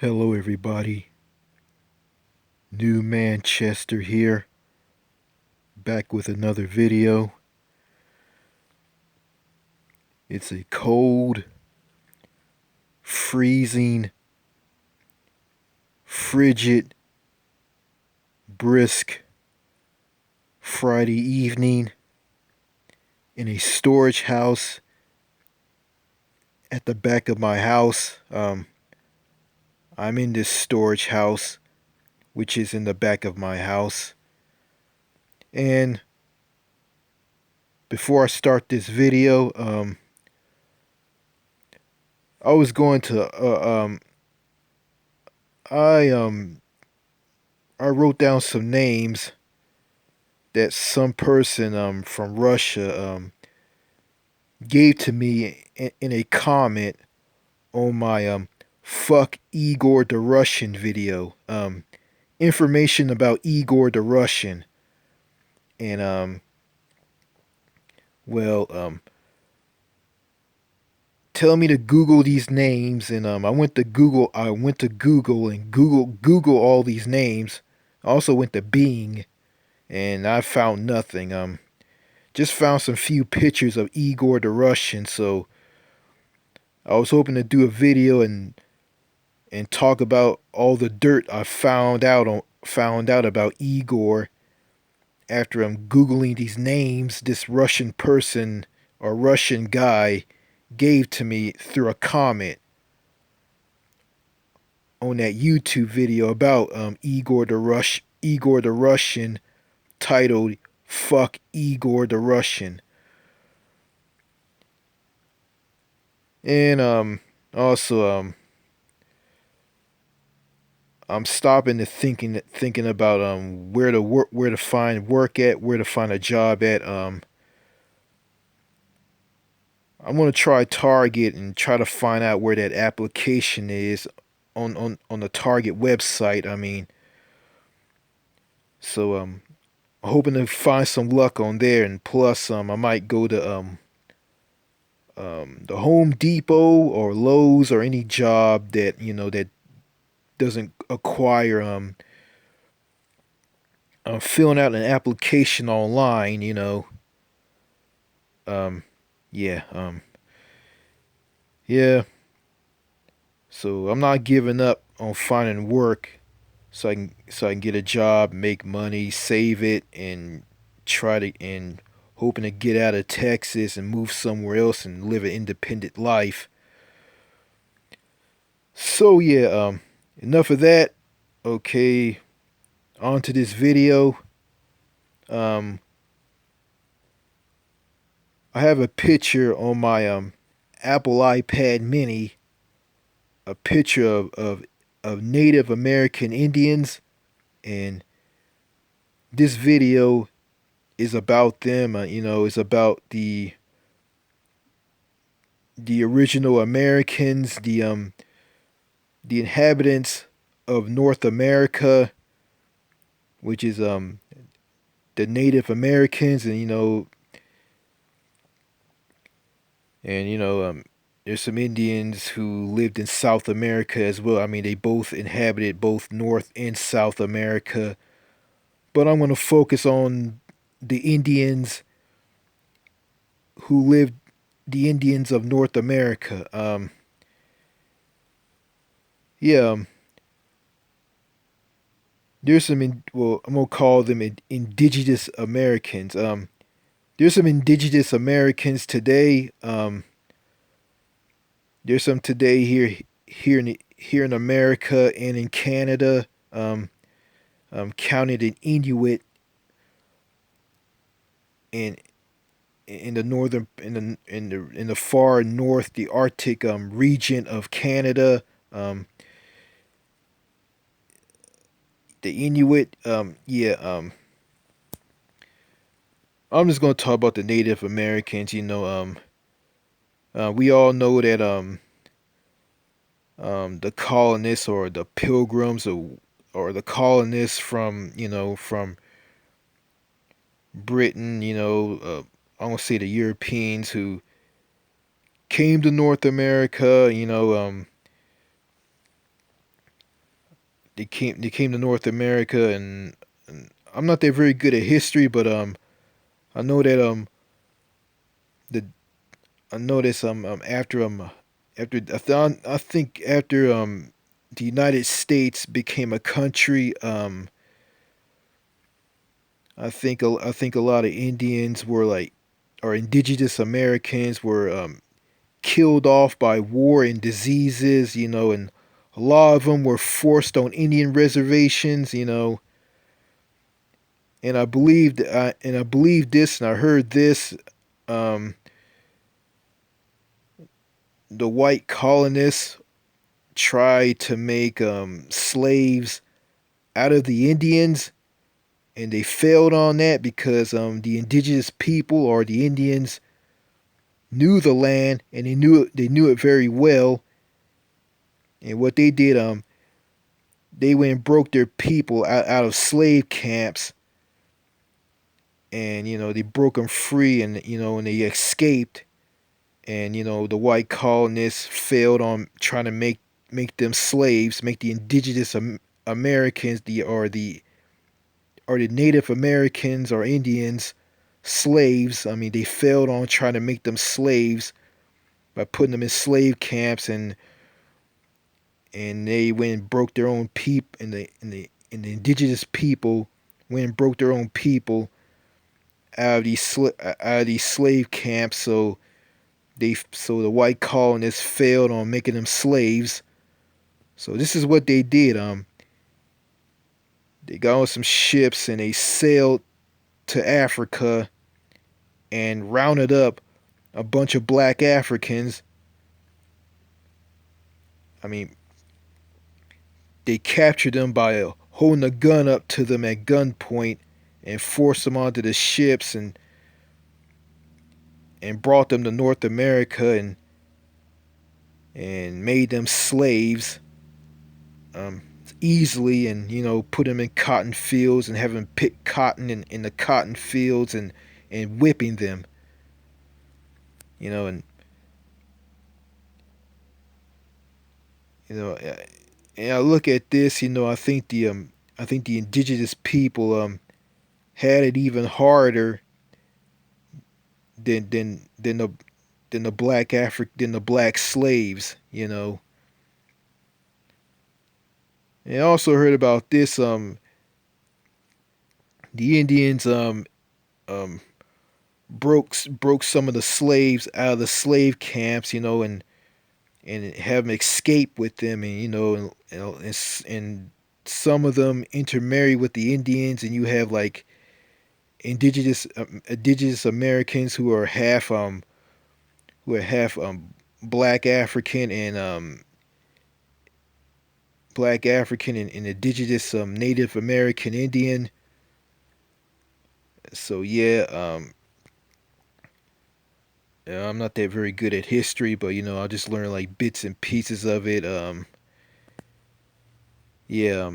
Hello, everybody. New Manchester here, back with another video. It's a cold, freezing, frigid, brisk Friday evening in a storage house at the back of my house. I'm in this storage house, which is in the back of my house. And before I start this video, I was going to I I wrote down some names that some person from Russia gave to me in a comment on my fuck Igor the Russian video. Information about Igor the Russian. And well tell me to Google these names, and I went to Google and Google all these names. I also went to Bing and I found nothing. Just found some few pictures of Igor the Russian, so I was hoping to do a video and talk about all the dirt I found out about Igor after I'm googling these names this Russian person or Russian guy gave to me through a comment on that YouTube video about Igor the Russian, titled "Fuck Igor the Russian." And also I'm stopping to thinking about where to find work at, where to find a job at. I'm gonna try Target and try to find out where that application is on the Target website. I mean, so hoping to find some luck on there, and plus I might go to the Home Depot or Lowe's or any job that that doesn't acquire filling out an application online. Um, yeah, yeah. So I'm not giving up on finding work, so I can get a job, make money, save it, and try to and hoping to get out of Texas and move somewhere else and live an independent life. So yeah, enough of that. Okay, on to this video. Um, I have a picture on my Apple iPad Mini, a picture of Native American Indians, and this video is about them. It's about the original Americans, the inhabitants of North America, which is the Native Americans, and there's some Indians who lived in South America as well. I mean, they both inhabited both North and South America, but I'm going to focus on the Indians who lived, the Indians of North America. Yeah, there's well, I'm gonna call them indigenous Americans. There's some indigenous Americans today. There's some today here in America and in Canada. Counted in Inuit in the northern in the far north, the Arctic region of Canada. The Inuit. Yeah. I'm just gonna talk about the Native Americans. We all know that the colonists or the pilgrims or the colonists from from Britain. I want to say the Europeans who came to North America. they came to North America, and I'm not that very good at history, but I know that the I know this after I think after the United States became a country, I think a lot of Indians were like, or indigenous Americans were killed off by war and diseases, and a lot of them were forced on Indian reservations, and I believed this, and I heard this. Um, the white colonists tried to make slaves out of the Indians, and they failed on that because the indigenous people or the Indians knew the land and they knew it very well. And what they did, they went and broke their people out of slave camps, and they broke them free, and they escaped. And the white colonists failed on trying to make them slaves, make the indigenous Americans, the Native Americans or Indians slaves. I mean, they failed on trying to make them slaves by putting them in slave camps, and they went and broke their own people, and the indigenous people went and broke their own people out of these slave camps. So the white colonists failed on making them slaves. So this is what they did. They got on some ships and they sailed to Africa and rounded up a bunch of black Africans. I mean, they captured them by holding a gun up to them at gunpoint and forced them onto the ships, and brought them to North America, and made them slaves um, easily, and put them in cotton fields and have them pick cotton in the cotton fields, and whipping them, and you know and I look at this, I think the indigenous people had it even harder than the black slaves. And I also heard about this. The Indians um broke some of the slaves out of the slave camps, and have them escape with them, and and some of them intermarry with the Indians, and you have like indigenous Americans who are half black African and indigenous Native American Indian. So yeah, I'm not that very good at history, but I just learned like bits and pieces of it. Yeah,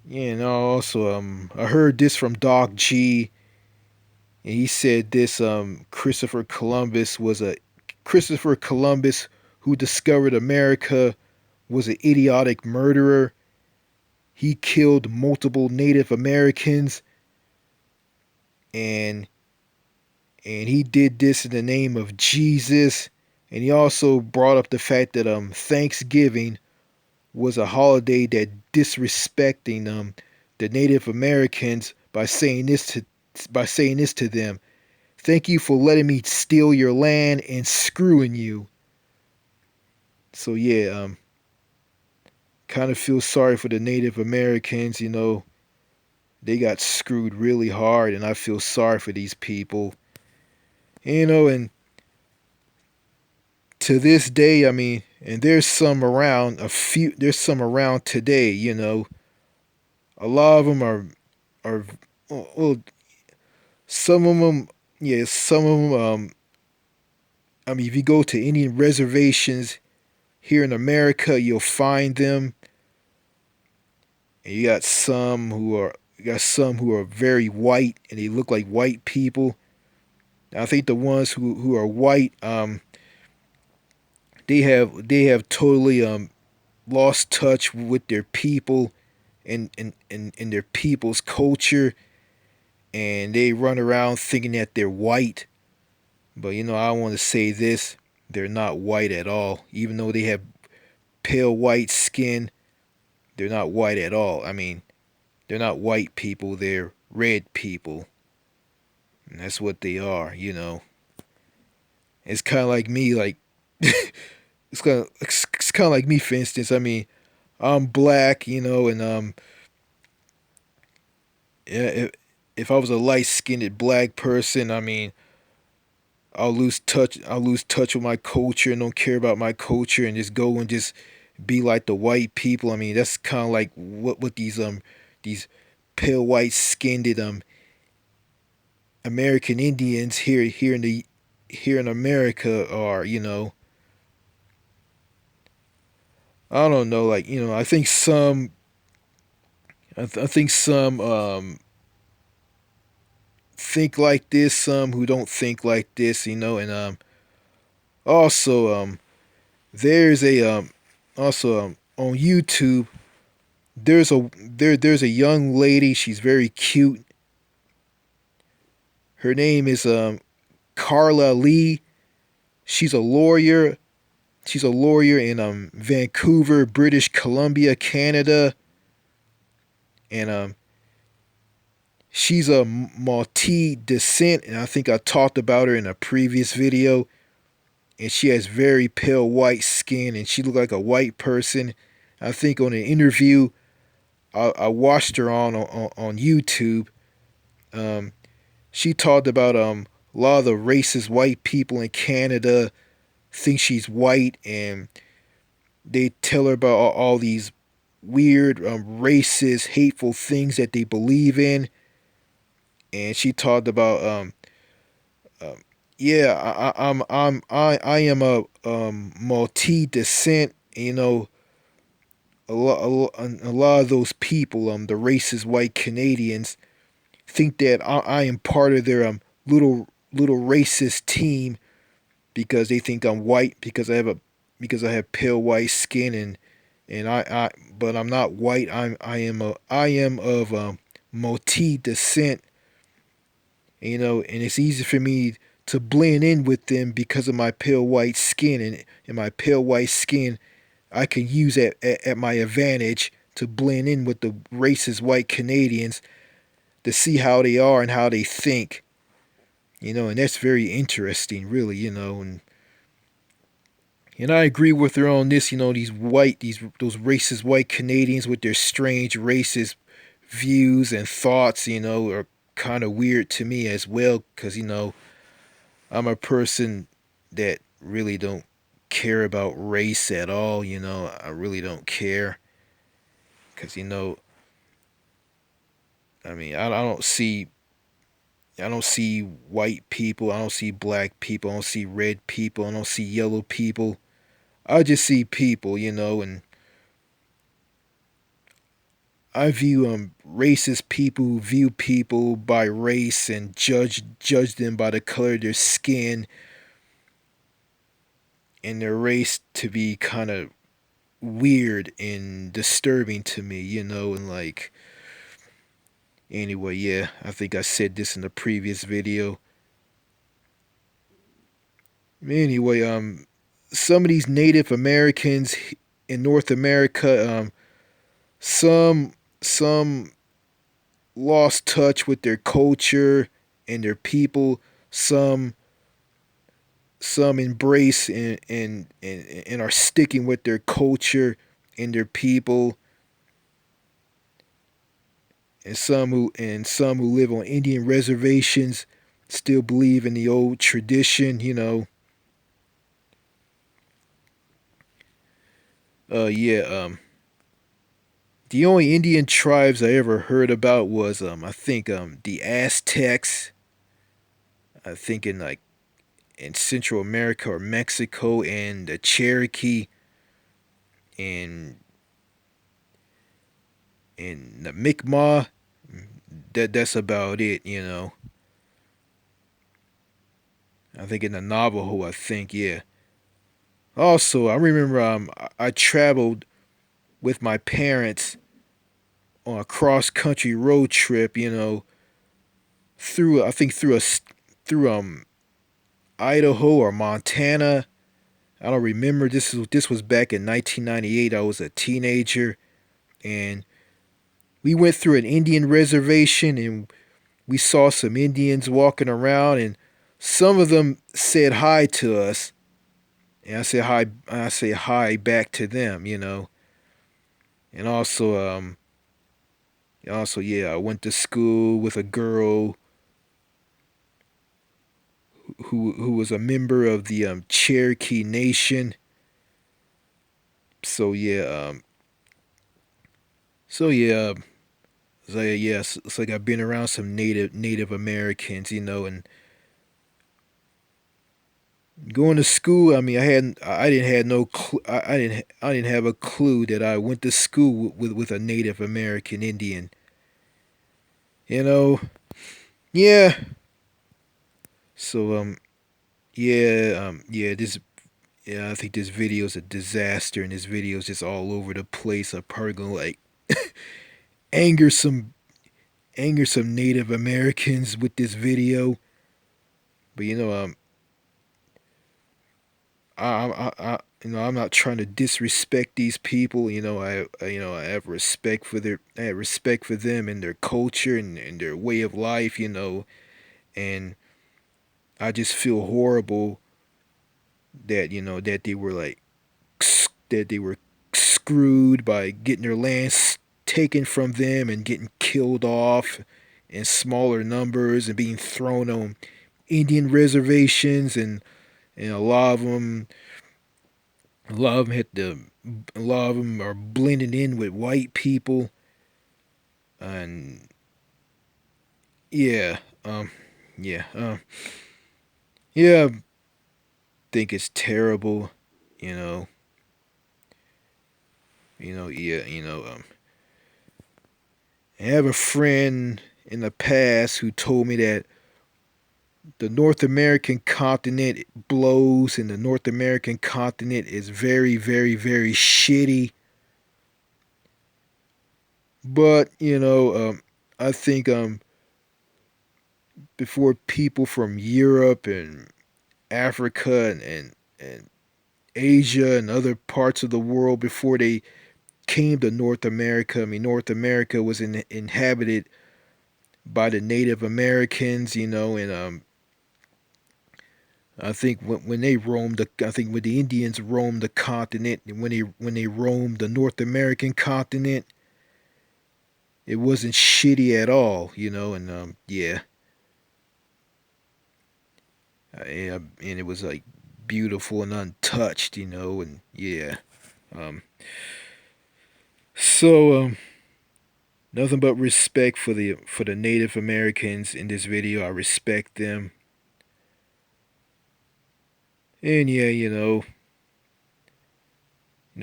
yeah, and also I heard this from Doc G, and he said this Christopher Columbus, who discovered America, was an idiotic murderer. He killed multiple Native Americans, and he did this in the name of Jesus. And he also brought up the fact that Thanksgiving was a holiday that disrespecting the Native Americans by saying this to them. Thank you for letting me steal your land and screwing you. So yeah, kind of feel sorry for the Native Americans. They got screwed really hard, and I feel sorry for these people. And to this day, I mean, and there's some around today. A lot of them are well, some of them, yeah, some of them. I mean, if you go to Indian reservations here in America, you'll find them. And you got some who are very white, and they look like white people. I think the ones who are white, they have totally lost touch with their people and their people's culture, and they run around thinking that they're white. But I want to say this: they're not white at all. Even though they have pale white skin, they're not white at all. I mean, they're not white people. They're red people, and that's what they are. It's kind of like me. Like it's kind of like me. For instance, I mean, I'm black. And yeah, if I was a light skinned black person, I mean, I'll lose touch. I'll lose touch with my culture and don't care about my culture and just go and just be like the white people. I mean, that's kind of like what these pale white skinned American Indians here in America are. I don't know. Like I think I think some think like this, some who don't think like this. And also there's a also on YouTube there's a young lady. She's very cute. Her name is Carla Lee. She's a lawyer. She's a lawyer in Vancouver, British Columbia, Canada, and she's a Maltese descent. And I think I talked about her in a previous video. And she has very pale white skin, and she looked like a white person. I think on an interview I watched her on YouTube. Um, she talked about a lot of the racist white people in Canada think she's white, and they tell her about all these weird, racist, hateful things that they believe in. And she talked about, um yeah, I am a Maltese descent. A lot of those people, the racist white Canadians, think that I am part of their little racist team because they think I'm white because I have pale white skin, and but I'm not white. I am of Maltese descent. And it's easy for me to blend in with them because of my pale white skin, and my pale white skin I can use at my advantage to blend in with the racist white Canadians to see how they are and how they think. And that's very interesting, really. And I agree with her on this. Those racist white Canadians with their strange racist views and thoughts. Are kind of weird to me as well, because I'm a person that really don't care about race at all. I really don't care, because I mean, I don't see white people. I don't see black people. I don't see red people. I don't see yellow people. I just see people. And I view racist people who view people by race and judge them by the color of their skin and their race to be kind of weird and disturbing to me. And like, anyway, yeah, I think I said this in the previous video. Anyway, some of these Native Americans in North America, some some lost touch with their culture and their people. Some some embrace and are sticking with their culture and their people, and some who live on Indian reservations still believe in the old tradition. Yeah. The only Indian tribes I ever heard about was I think the Aztecs. I think in Central America or Mexico, and the Cherokee, and the Mi'kmaq. That's about it. I think in the Navajo, I think, yeah. Also, I remember I traveled with my parents on a cross country road trip. Through I think through Idaho or Montana. I don't remember. This was back in 1998. I was a teenager, and we went through an Indian reservation, and we saw some Indians walking around, and some of them said hi to us, and I say hi back to them, and also yeah, I went to school with a girl who was a member of the Cherokee Nation. So yeah, so yeah, so yeah, it's like I've been around some Native Americans, and going to school. I mean, I didn't had no, I didn't have a clue that I went to school with a Native American Indian. You know, yeah. So yeah, I think this video is a disaster, and this video is just all over the place. I'm probably gonna like anger some anger some Native Americans with this video, but I'm not trying to disrespect these people. I have respect for I have respect for them and their culture and their way of life. And I just feel horrible that that they were like that they were screwed by getting their lands taken from them and getting killed off in smaller numbers and being thrown on Indian reservations and a lot of them had to a lot of them are blending in with white people and yeah yeah yeah I think it's terrible you know yeah I have a friend in the past who told me that the North American continent blows and the North American continent is very very very shitty, but I think before people from Europe and Africa and Asia and other parts of the world before they came to North America. I mean, North America was inhabited by the Native Americans, and I think when they roamed I think when the Indians roamed the continent, and when they roamed the North American continent, it wasn't shitty at all, and yeah, and it was like beautiful and untouched, and yeah. Um, so nothing but respect for the Native Americans in this video. I respect them. And yeah,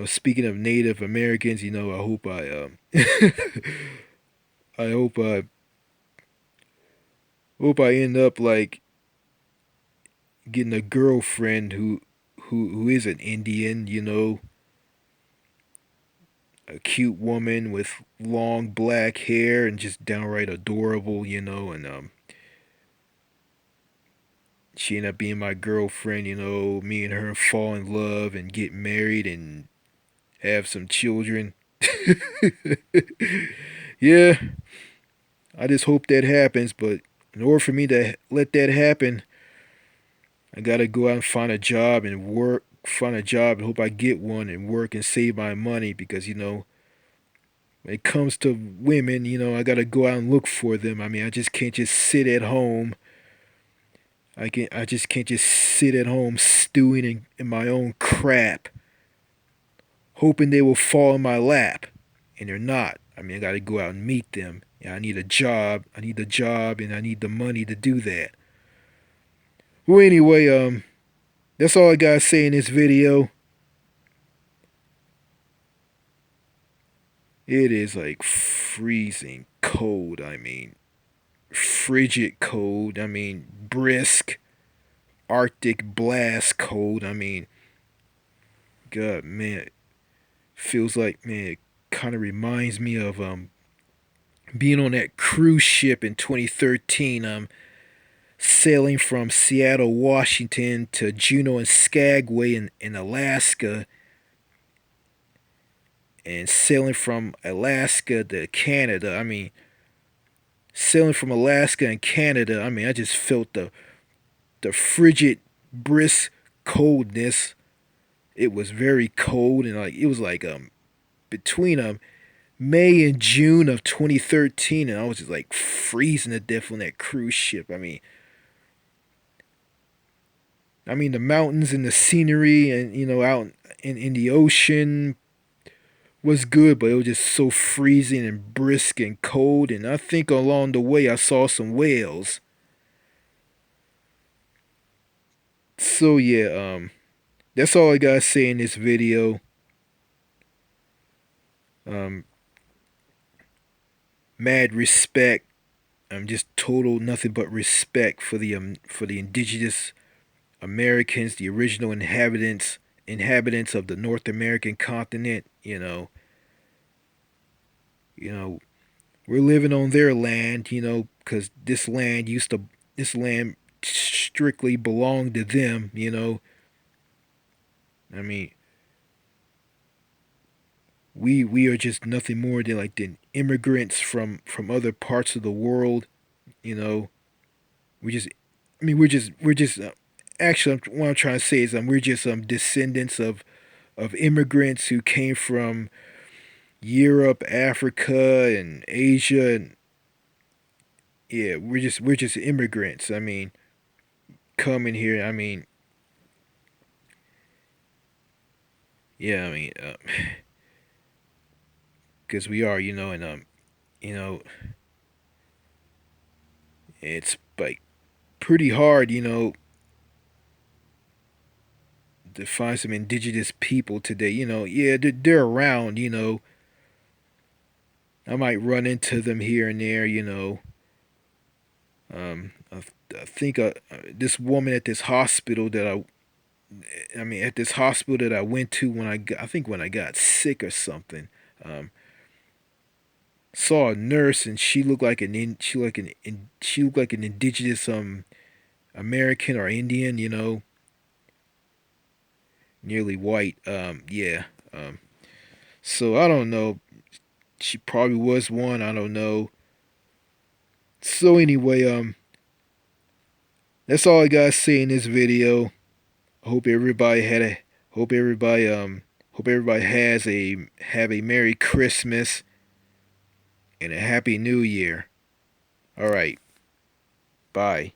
speaking of Native Americans, I hope I end up like getting a girlfriend who is an Indian, a cute woman with long black hair and just downright adorable, and she ended up being my girlfriend, me and her fall in love and get married and have some children. Yeah, I just hope that happens, but in order for me to let that happen, I gotta go out and find a job and work, find a job and hope I get one and work and save my money because, when it comes to women, I gotta go out and look for them. I mean, I just can't just sit at home. I just can't just sit at home stewing in my own crap, hoping they will fall in my lap. And they're not. I mean, I gotta go out and meet them. Yeah, I need a job. I need the job and I need the money to do that. Well, anyway, that's all I gotta say in this video. It is like freezing cold. I mean, frigid cold. I mean, brisk Arctic blast cold. I mean, God, man, Feels like, man, it kind of reminds me of being on that cruise ship in 2013. Sailing from Seattle, Washington to Juneau and Skagway in Alaska, and sailing from Alaska to Canada. I mean, sailing from Alaska and Canada, I mean, I just felt the frigid, brisk coldness. It was very cold, and like it was like between May and June of 2013, and I was just like freezing to death on that cruise ship. I mean the mountains and the scenery, and out in the ocean was good, but it was just so freezing and brisk and cold. And I think along the way I saw some whales. So yeah, that's all I gotta say in this video. Um, Mad respect. Just total nothing but respect for the indigenous Americans, the original inhabitants of the North American continent. You know, we're living on their land. Because this land strictly belonged to them. I mean, we are just nothing more than immigrants from other parts of the world. You know, we just, I mean, we're just. Actually, what I'm trying to say is, we're just descendants of immigrants who came from Europe, Africa, and Asia, and yeah, we're just immigrants. I mean, coming here. I mean, yeah, I mean, because we are, and you know, it's like pretty hard, to find some indigenous people today. Yeah, they're around. I might run into them here and there. I think this woman at this hospital that I mean, at this hospital that I went to I think when I got sick or something, um, saw a nurse, and she looked like an indigenous American or Indian, nearly white. Yeah. So I don't know. She probably was one. I don't know. So anyway, that's all I gotta say in this video. I hope everybody had a hope everybody hope everybody has a have a Merry Christmas and a Happy New Year. All right. Bye.